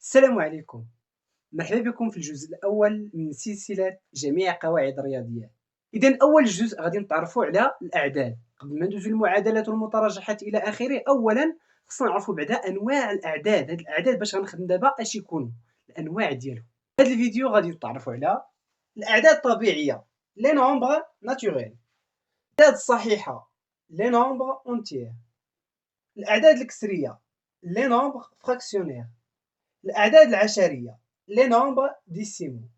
السلام عليكم. مرحبا بكم في الجزء الأول من سلسلة جميع قواعد الرياضيات. إذا أول جزء غادي نتعرفوا على الأعداد قبل ما ندوزو للمعادلات والمتراجحات إلى آخره. أولا خصنا نعرفوا بعدا أنواع الأعداد. هاد الأعداد باش غنخدم دابا اش يكونوا الأنواع ديالهم. هاد الفيديو غادي نتعرفوا على الأعداد الطبيعية لي نومبر ناتوريل، الأعداد الصحيحة لي نومبر اونتيير، الأعداد الكسرية لي نومبر فراكسيونير، الأعداد العشرية لي نومبر ديسيمو،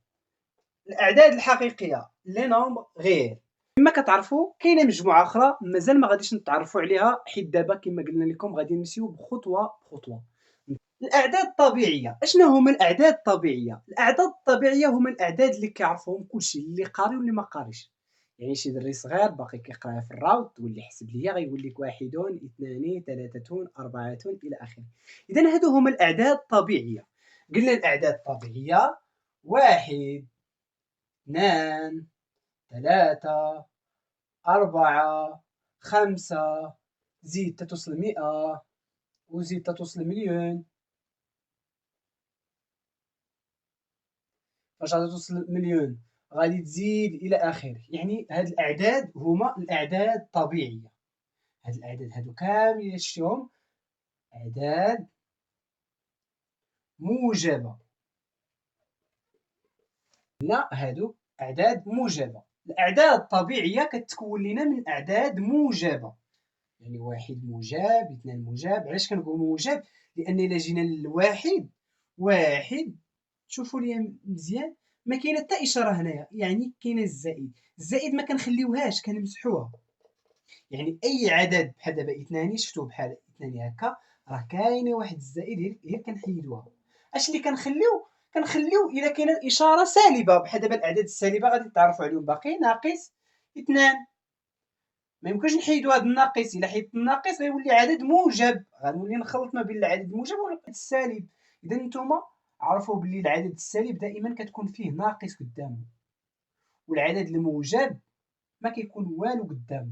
الأعداد الحقيقية لي نومبر غير. كما كتعرفوا كاينه مجموعة أخرى مازال ما غاديش نتعرفوا عليها، حيت دابا كما قلنا لكم غادي نمشيو بخطوة بخطوة. الأعداد الطبيعية، أشنو هما الأعداد الطبيعية؟ الأعداد الطبيعية هما الأعداد اللي كيعرفهم كلشي، اللي قاري واللي ما قاريش. يعني شي دري صغير باقي كيقراها في الراوت تولي حسب ليا غيقول لك واحد اثنان ثلاثة أربعة إلى آخره. إذا هادو هما الأعداد الطبيعية. قلنا الأعداد الطبيعية واحد اثنان ثلاثة أربعة خمسة، زيد تتوصل 100 وزيد تتوصل مليون. فاش غادي توصل مليون غادي تزيد إلى آخره. يعني هاد الأعداد هما الأعداد الطبيعية. هاد الأعداد هادو كاملين شتيهم أعداد موجبة. لا هادو أعداد موجبة. الأعداد الطبيعية كتكون لنا من أعداد موجبة. يعني واحد موجب اثنان موجب. علاش كنقول موجب؟ لأن إلا جينا للواحد واحد شوفوا لي مزيان ما كاينه حتى إشارة هنايا، يعني كاينه الزائد. الزائد ما كنخليوهاش كنمسحوها. يعني أي عدد بحال دابا اثنان شفتوه بحال اثنان هكا راه كاينه واحد الزائد غير كنحيدوها. اش اللي كنخليو إلا كاينه الإشارة سالبة بحال دابا الأعداد السالبة غادي تعرفوا عليهم باقي ناقص اثنان. ما يمكنش نحيدو هاد الناقص. الا حيدت الناقص غيولي عدد موجب، غنولي نخلط ما بين العدد الموجب والعدد السالب. اذا نتوما عرفوا بلي العدد السالب دائما كتكون فيه ناقص قدامه، والعدد الموجب ما كيكون والو قدامه.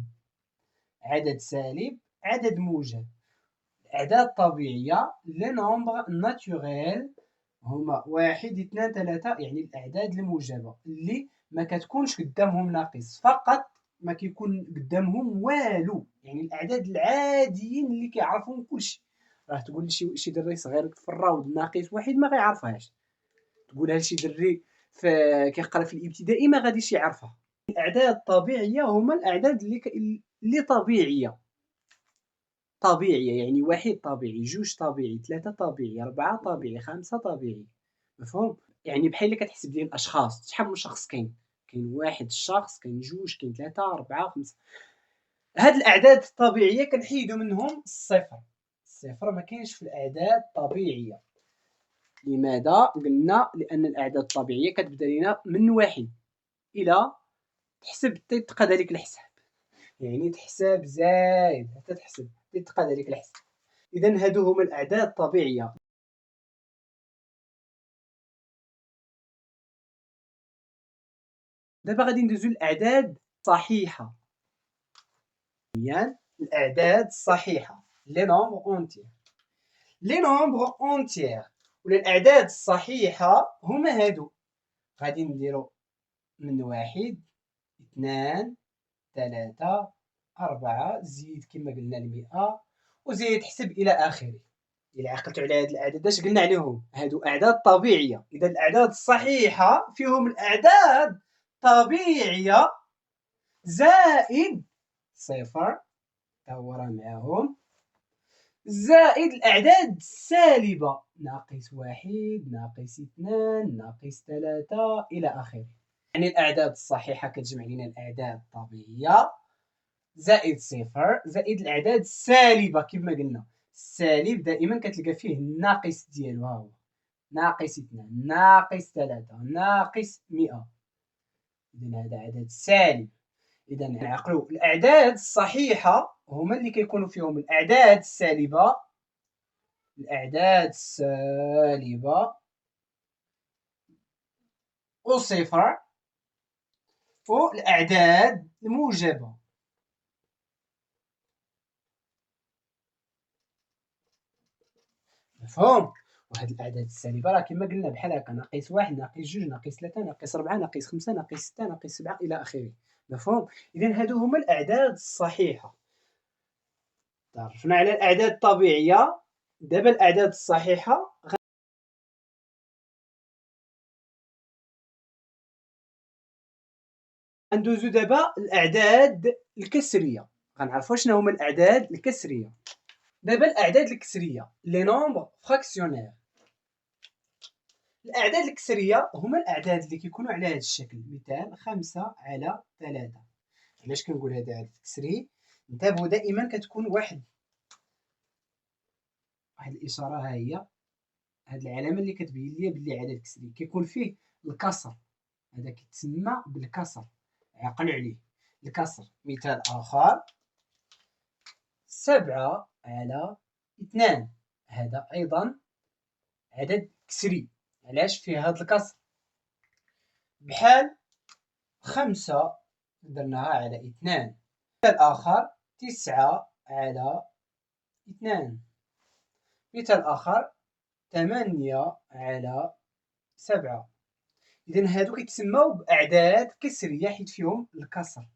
عدد سالب عدد موجب. الاعداد الطبيعيه لي نومبر ناتوريل هما واحد اثنان ثلاثة، يعني الأعداد الموجبة اللي ما كتكونش قدامهم ناقص، فقط ما كيكون قدامهم والو. يعني الأعداد العاديين اللي كيعرفهم كلشي. راه تقول لشي دري صغير في الراوند ناقص واحد ما غيعرفهاش، تقولها لشي دري كيقرا في الابتدائي ما غاديش يعرفها. الأعداد الطبيعية هما الأعداد اللي طبيعية. يعني واحد طبيعي، جوج طبيعي، ثلاثة طبيعي، أربعة طبيعي، خمسة طبيعي. مفهوم؟ يعني بحال اللي كتحسب لي الأشخاص، شحال من شخص كاين؟ كاين واحد الشخص، كاين جوج، كاين ثلاثة، أربعة، خمسة. هاد الأعداد الطبيعية كنحيدو منهم الصفر. الصفر ما كاينش في الأعداد الطبيعية. لماذا؟ قلنا لأن الأعداد الطبيعية كتبدا لينا من واحد إلى تحسب حتى يتقاد هاديك الحساب. يعني تحسب زايد حتى تحسب حتى يتقاد هاديك الحساب. إذا هادو هما الأعداد الطبيعية. دابا غادي ندوزو للأعداد الصحيحة. مزيان، الأعداد الصحيحة لي نومبر اونتيير. لي نومبر اونتيير ولا الأعداد الصحيحة هما هادو. غادي نديرو من واحد اثنان ثلاثة أربعة، زيد كما قلنا ل100 وزيد تحسب إلى آخره. إلا عقلتو على هاد الأعداد اش قلنا عليهم؟ هادو أعداد طبيعية. إذا الأعداد الصحيحة فيهم الأعداد طبيعية زائد صفر تا هو راه معاهم، زائد الأعداد السالبة ناقص واحد ناقص اثنان ناقص ثلاثة إلى آخره. يعني الأعداد الصحيحة كتجمع لنا الأعداد الطبيعية زائد صفر زائد الأعداد السالبة. كما قلنا السالب دائما كتلقى فيه الناقص ديالو، ها هو ناقص اثنان ناقص ثلاثة ناقص 100. إذا هذا عدد سالب. إذا نعقلوا الأعداد الصحيحة هما اللي كيكونوا فيهم الأعداد السالبة، وصفر، والأعداد الموجبة. مفهوم؟ وهاد الأعداد السالبة راه كما قلنا بحال هكا ناقص 1 ناقص 2 ناقص 3 ناقص 4 ناقص 5 ناقص 6 ناقص 7 إلى آخره. مفهوم؟ إذا هادو هما الأعداد الصحيحة. تعرفنا على الأعداد الطبيعية. دابا الأعداد الصحيحة غندوزو دابا الأعداد الكسرية. غنعرفو شنو هما الأعداد الكسرية. دابا الأعداد الكسرية لي نومبر فراكسيونير. الأعداد الكسرية هما الأعداد اللي كيكونوا على هذا الشكل. مثال 5 على 3. علاش كنقول هذا عدد كسري؟ انتبهوا دائما كتكون واحد الإشارة، ها هي هاد العلامة اللي كتبين لي بلي عدد كسري كيكون فيه الكسر. هذا كيتسمى بالكسر. عقل عليه الكسر. مثال آخر 7 على 2. هذا أيضا عدد كسري. علاش فيه هذا الكسر؟ بحال 5 درناها على 2. مثال آخر 9 على 2. مثال آخر 8 على 7. إذا هادو كيتسموا بأعداد كسرية حيت فيهم الكسر.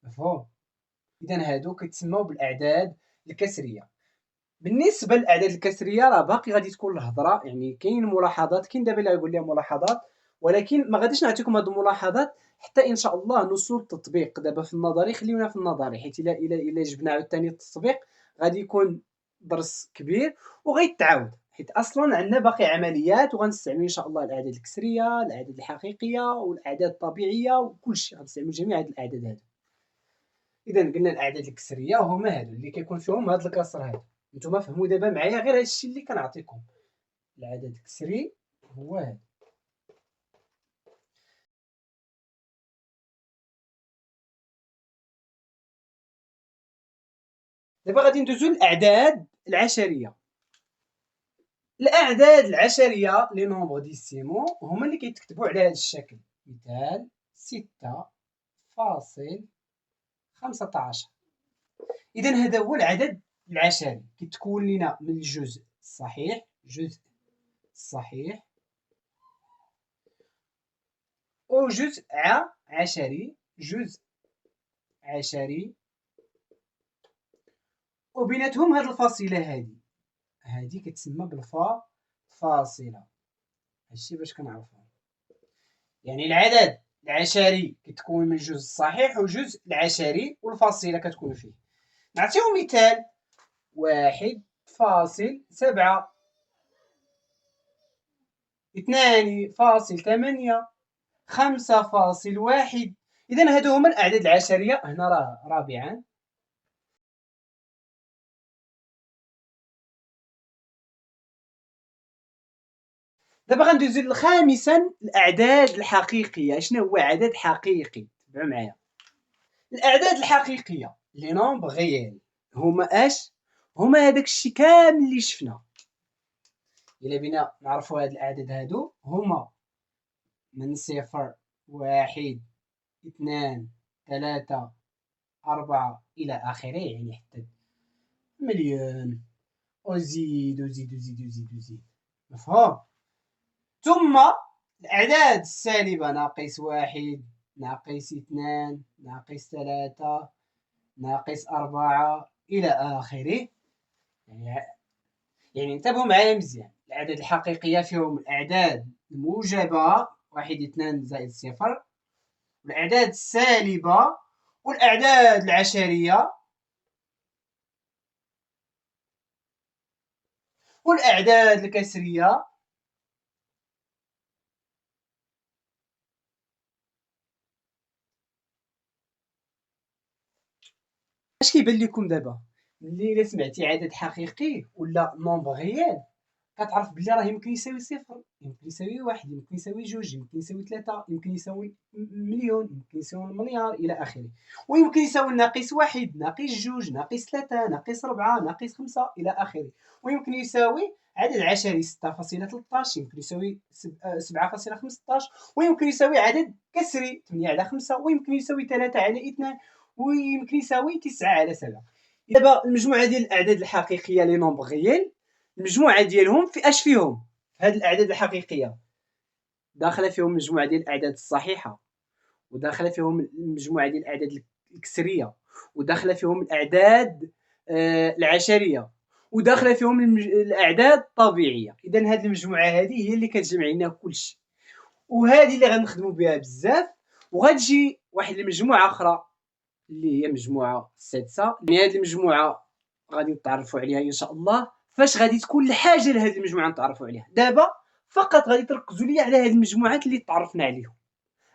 مفهوم؟ إذا هادو كيتسموا بالأعداد الكسرية. بالنسبة للأعداد الكسرية راه باقي غادي تكون الهضرة، يعني كاين ملاحظات، كاين دابا اللي غيقول لي ملاحظات، ولكن ما غاديش نعطيكم هاد الملاحظات حتى إن شاء الله نوصلوا للتطبيق. دابا في النظري خليونا في النظري، حيت إلا جبنا عاوتاني التطبيق غادي يكون درس كبير وغيتعاود، حيت أصلا عندنا باقي عمليات وغنستعمل إن شاء الله الأعداد الكسرية، الأعداد الحقيقية والأعداد الطبيعية وكلشي، غنستعمل جميع هاد الأعداد هادو. إذا قلنا الأعداد الكسرية هما هادو اللي كيكون فيهم هاد الكسر هذا. نتوما فهموا دابا معايا غير هادشي اللي كنعطيكم. العدد الكسري هو هذا. دابا غادي ندوزو للأعداد العشرية. الأعداد العشرية لي نومبر ديسيمو هما اللي كيتكتبوا على هذا الشكل. مثال 6.15. إذا هذا هو العدد العشري. كيتكون لنا من الجزء الصحيح، جزء صحيح، وجزء عشري، جزء عشري، وبيناتهم هاد الفاصلة هادي كتسمى بالفاصلة. هادشي باش كنعرفوها. يعني العدد العشري كيتكون من الجزء الصحيح والجزء العشري والفاصلة كتكون فيه. نعطيو مثال 1.7، 2.8، 5.1. إذا هادو هما الأعداد العشرية. هنا راه رابعا. دابا غندوزو خامسا الأعداد الحقيقية. شنو هو عدد حقيقي؟ تبعوا معايا. الأعداد الحقيقية لي نومبر غيال هما اش؟ هما هداك الشيء كامل اللي شفنا. إلا بينا نعرفوا هاد الأعداد هادو هما من 0 1 2 3 4 إلى آخره، يعني حتى مليون وزيد وزيد وزيد وزيد وزيد. مفهوم؟ ثم الأعداد السالبة ناقص 1 ناقص 2 ناقص 3 ناقص 4 إلى آخره. يعني انتبهوا معايا مزيان. الأعداد الحقيقية فيهم الأعداد الموجبة 1 2 زائد 0، والأعداد السالبة والأعداد العشرية والأعداد الكسرية اش كيبان لكم دابا؟ ملي الا سمعتي عدد حقيقي ولا نومبر ريال كتعرف بلي راه يمكن يساوي 0، يمكن يساوي 1، يمكن يساوي 2، يمكن يساوي 3، يمكن يساوي مليون، يمكن يساوي مليار إلى آخره. ويمكن يساوي ناقص 1 ناقص 2 ناقص 3 ناقص 4 ناقص 5 إلى آخره. ويمكن يساوي عدد عشري 6.13، يمكن يساوي 7.15، ويمكن يساوي عدد كسري 8 على 5، ويمكن يساوي 3 على 2، ويمكن يساوي 9 على 7. دابا المجموعة ديال الأعداد الحقيقية لي نومبر ريال المجموعه ديالهم في اش فيهم في هاد الاعداد الحقيقيه؟ داخله فيهم مجموعه ديال الاعداد الصحيحه، وداخله فيهم المجموعه ديال الاعداد الكسريه، وداخله فيهم الاعداد العشريه، وداخله فيهم الاعداد الطبيعيه. اذا هذه المجموعه هذه هي اللي كتجمع لنا كلشي، وهذه اللي غنخدموا بها بزاف. وغتجي واحد المجموعه اخرى اللي هي مجموعه السادسه. يعني هذه المجموعه غادي نتعرفوا عليها ان شاء الله فاش غادي تكون الحاجه لهذه المجموعه نتعرفوا عليها. دابا فقط غادي تركزوا لي على هذه المجموعات اللي تعرفنا عليهم.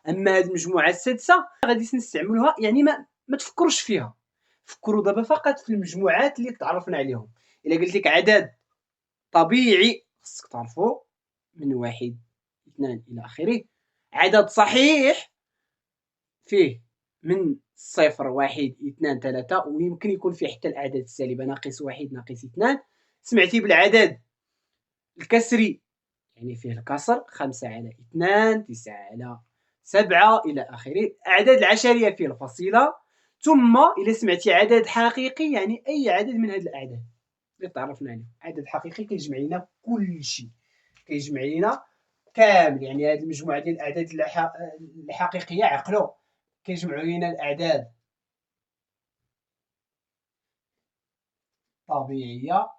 اما هذه المجموعه السادسه غادي نستعملوها، يعني ما تفكروش فيها، فكروا دابا فقط في المجموعات اللي تعرفنا عليهم. الا قلت لك عدد طبيعي خصك تعرفوا من واحد اثنان الى اخره. عدد صحيح فيه من صفر واحد اثنان ثلاثة، ويمكن يكون فيه حتى الأعداد السالبة ناقص واحد ناقص اثنان. سمعتي بالعدد الكسري يعني فيه الكسر، 5 على 2 9 على 7 إلى آخره. الأعداد العشرية فيه الفصيلة. ثم إلا سمعتي عدد حقيقي يعني أي عدد من هذه الأعداد اللي تعرفنا عليه. عدد حقيقي كيجمع لنا كل شيء، كيجمع لنا كامل. يعني هذه المجموعة ديال الأعداد الحقيقية عقلوا كيجمعوا لنا الأعداد طبيعية،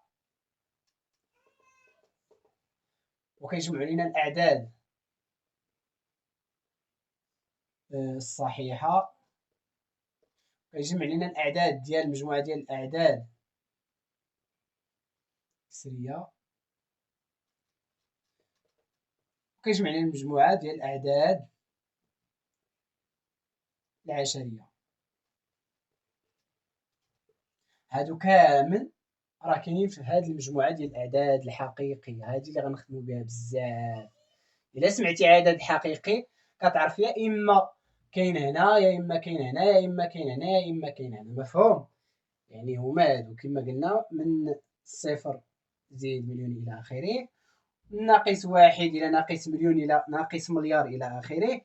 وكيجمعوا لنا الأعداد الصحيحة، كيجمع لنا الأعداد ديال المجموعة ديال الأعداد الكسرية، وكيجمع لنا المجموعة ديال الأعداد العشرية. هادو كامل راه كاينين في هاد المجموعة ديال الأعداد الحقيقية، هادي اللي غنخدمو بها بزاف. إلا سمعتي عدد حقيقي كتعرف يا إما كاين هنا يا إما كاين هنا يا إما كاين هنا يا إما كاين هنا. مفهوم؟ يعني هما هادو كما قلنا من صفر زائد مليون إلى آخره، ناقص واحد إلى ناقص مليون إلى ناقص مليار إلى آخره.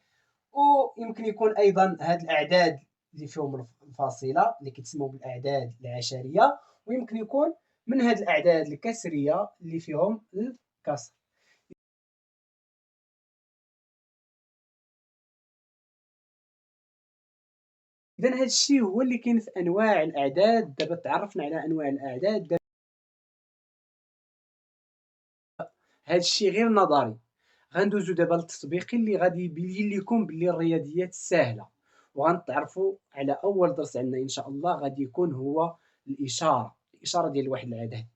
ويمكن يكون أيضا هاد الأعداد اللي فيهم الفاصلة اللي كيتسموا بالأعداد العشرية، ويمكن يكون من هاد الأعداد الكسرية اللي فيهم الكسر. إذا هاد الشيء هو اللي كاين في أنواع الأعداد. دابا تعرفنا على أنواع الأعداد، هاد الشيء غير نظري. غندوزو دابا للتطبيقي اللي غادي يبين لكم بلي الرياضيات ساهله، وغنتعرفوا على اول درس عندنا ان شاء الله غادي يكون هو الاشاره ديال واحد العدد.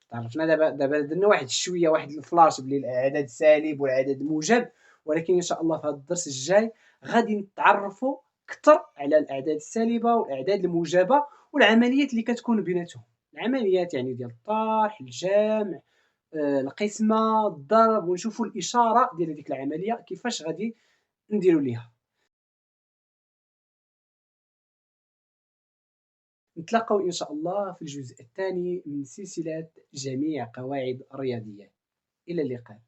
تعرفنا دابا درنا واحد شويه واحد الفلاش بلي العدد سالب والعدد موجب، ولكن ان شاء الله في هذا الدرس الجاي غادي نتعرفوا اكثر على الاعداد السالبه والاعداد الموجبه والعمليات اللي كتكون بيناتهم. العمليات يعني ديال الطرح، الجمع، القسمه، الضرب، ونشوفوا الاشاره ديال هذيك العمليه كيفاش غادي نديروا ليها. نتلاقاو ان شاء الله في الجزء الثاني من سلسله جميع قواعد الرياضيات. الى اللقاء.